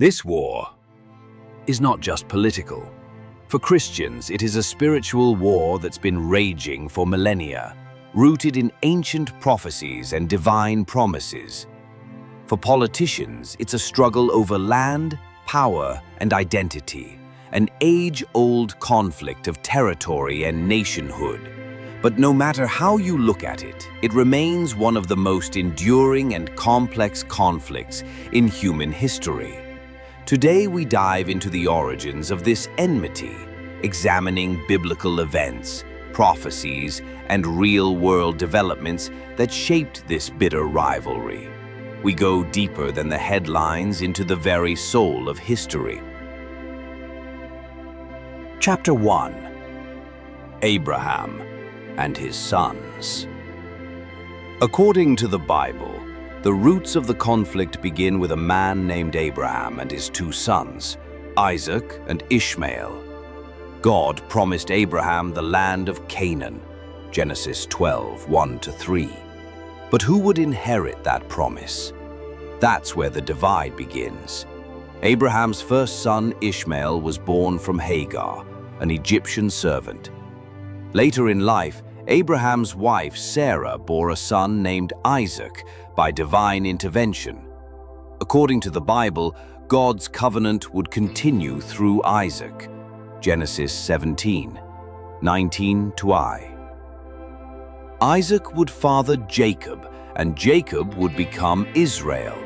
This war is not just political. For Christians, it is a spiritual war that's been raging for millennia, rooted in ancient prophecies and divine promises. For politicians, it's a struggle over land, power, and identity, an age-old conflict of territory and nationhood. But no matter how you look at it, it remains one of the most enduring and complex conflicts in human history. Today we dive into the origins of this enmity, examining biblical events, prophecies, and real-world developments that shaped this bitter rivalry. We go deeper than the headlines into the very soul of history. Chapter 1. Abraham and his sons. According to the Bible, the roots of the conflict begin with a man named Abraham and his two sons, Isaac and Ishmael. God promised Abraham the land of Canaan, Genesis 12, 1-3. But who would inherit that promise? That's where the divide begins. Abraham's first son, Ishmael, was born from Hagar, an Egyptian servant. Later in life, Abraham's wife, Sarah, bore a son named Isaac by divine intervention. According to the Bible, God's covenant would continue through Isaac, Genesis 17, 19-I. Isaac would father Jacob, and Jacob would become Israel.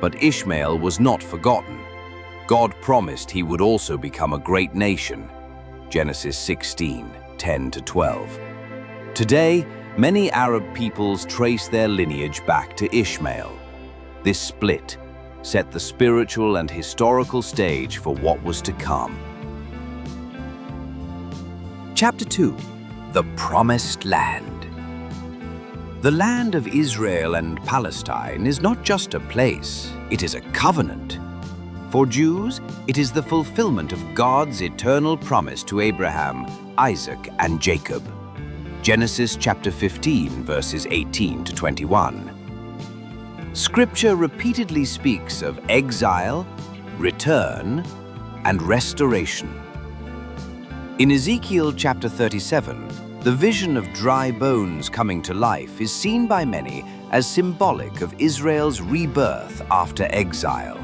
But Ishmael was not forgotten. God promised he would also become a great nation, Genesis 16, 10-12. Today, many Arab peoples trace their lineage back to Ishmael. This split set the spiritual and historical stage for what was to come. Chapter 2. The Promised Land. The land of Israel and Palestine is not just a place, it is a covenant. For Jews, it is the fulfillment of God's eternal promise to Abraham, Isaac, and Jacob. Genesis chapter 15, verses 18-21. Scripture repeatedly speaks of exile, return, and restoration. In Ezekiel chapter 37, the vision of dry bones coming to life is seen by many as symbolic of Israel's rebirth after exile.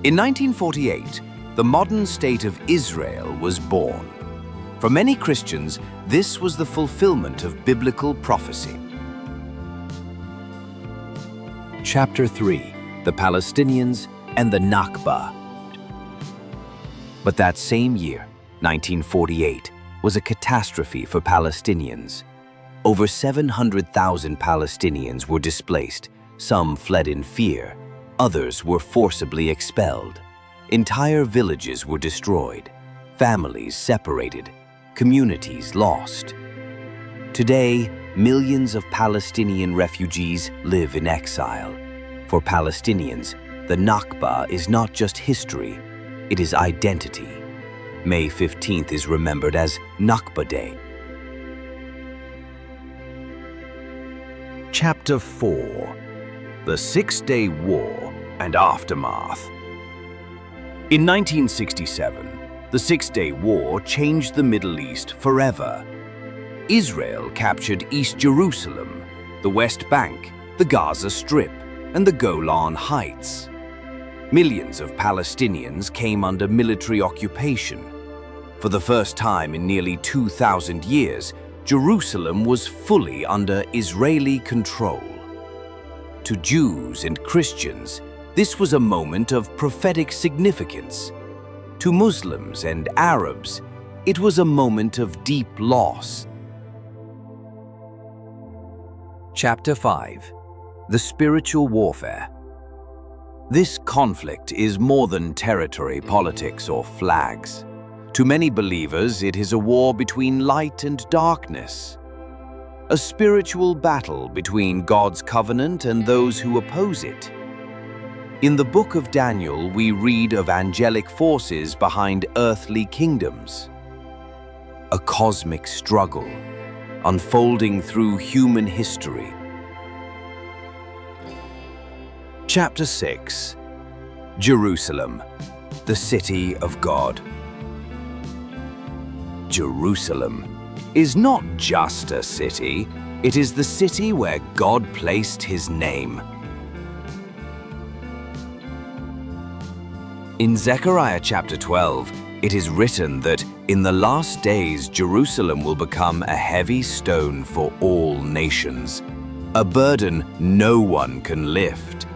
In 1948, the modern state of Israel was born. For many Christians, this was the fulfillment of biblical prophecy. Chapter 3. The Palestinians and the Nakba. But that same year, 1948, was a catastrophe for Palestinians. Over 700,000 Palestinians were displaced. Some fled in fear. Others were forcibly expelled. Entire villages were destroyed. Families separated. Communities lost. Today, millions of Palestinian refugees live in exile. For Palestinians, the Nakba is not just history, it is identity. May 15th is remembered as Nakba Day. Chapter 4. The Six-Day War and Aftermath. In 1967, the Six-Day War changed the Middle East forever. Israel captured East Jerusalem, the West Bank, the Gaza Strip, and the Golan Heights. Millions of Palestinians came under military occupation. For the first time in nearly 2,000 years, Jerusalem was fully under Israeli control. To Jews and Christians, this was a moment of prophetic significance. To Muslims and Arabs, it was a moment of deep loss. Chapter 5. The Spiritual Warfare. This conflict is more than territory politics or flags. To many believers, it is a war between light and darkness. A spiritual battle between God's covenant and those who oppose it. In the book of Daniel, we read of angelic forces behind earthly kingdoms. A cosmic struggle unfolding through human history. Chapter 6. Jerusalem, the city of God. Jerusalem is not just a city, it is the city where God placed his name. In Zechariah chapter 12, it is written that in the last days Jerusalem will become a heavy stone for all nations, a burden no one can lift.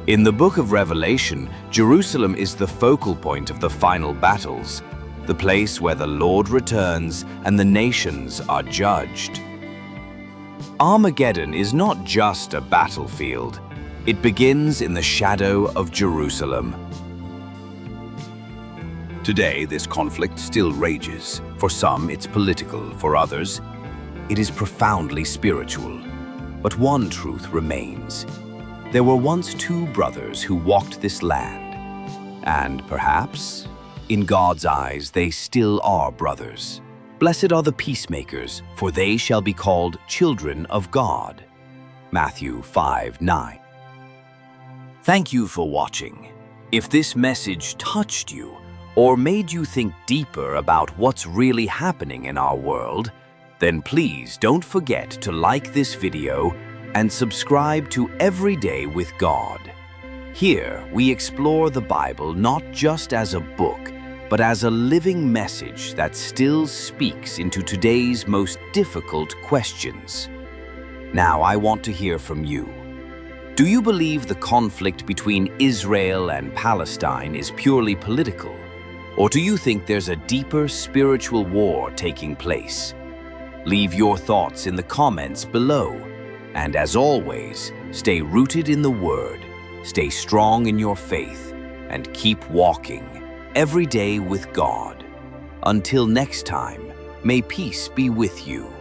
In the book of Revelation, Jerusalem is the focal point of the final battles, the place where the Lord returns and the nations are judged. Armageddon is not just a battlefield. It begins in the shadow of Jerusalem. Today, this conflict still rages. For some, it's political. For others, it is profoundly spiritual. But one truth remains. There were once two brothers who walked this land. And perhaps, in God's eyes, they still are brothers. Blessed are the peacemakers, for they shall be called children of God. Matthew 5:9. Thank you for watching. If this message touched you, or made you think deeper about what's really happening in our world, then please don't forget to like this video and subscribe to Every Day with God. Here, we explore the Bible not just as a book, but as a living message that still speaks into today's most difficult questions. Now, I want to hear from you. Do you believe the conflict between Israel and Palestine is purely political? Or do you think there's a deeper spiritual war taking place? Leave your thoughts in the comments below. And as always, stay rooted in the Word, stay strong in your faith, and keep walking every day with God. Until next time, may peace be with you.